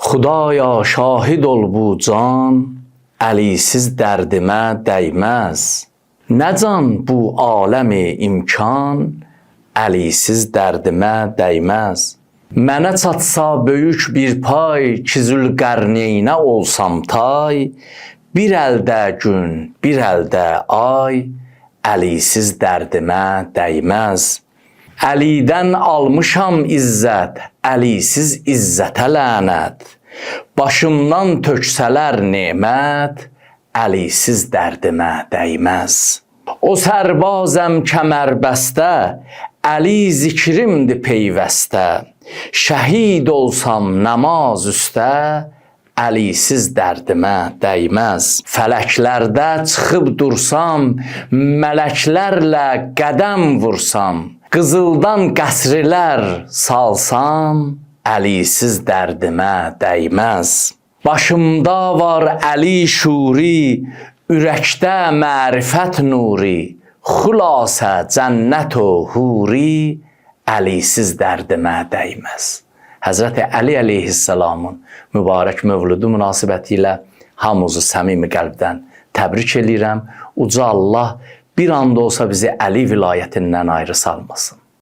Xudaya şahid ol bu can, əlisiz dərdimə dəyməz. Nə can bu aləmi imkan, əlisiz dərdimə dəyməz. Mənə çatsa böyük bir pay, ki Zülqərneynə olsam tay, bir əldə gün, bir əldə ay, əlisiz dərdimə dəyməz. Əlidən almışam izzət, əlisiz izzətə lənət. Başımdan töksələr nemət, əlisiz dərdimə dəyməz. O sərbazəm kəmərbəstə, əli zikrimdir peyvəstə. Şəhid olsam namaz üstə, əlisiz dərdimə dəyməz. Fələklərdə çıxıb dursam, mələklərlə qədəm vursam, qızıldan qəsrlər salsam, əlisiz dərdimə dəyməz. Başımda var əli şuri, ürəkdə mərifət nuri, xülasə cənnət o huri, əlisiz dərdimə dəyməz. Həzrəti Əli əleyhissalamın mübarək mövludu münasibəti ilə hamınızı səmimi qəlbdən təbrik eləyirəm. Uca Allah bir anda olsa bizi Əli vilayətindən ayrı salmasın.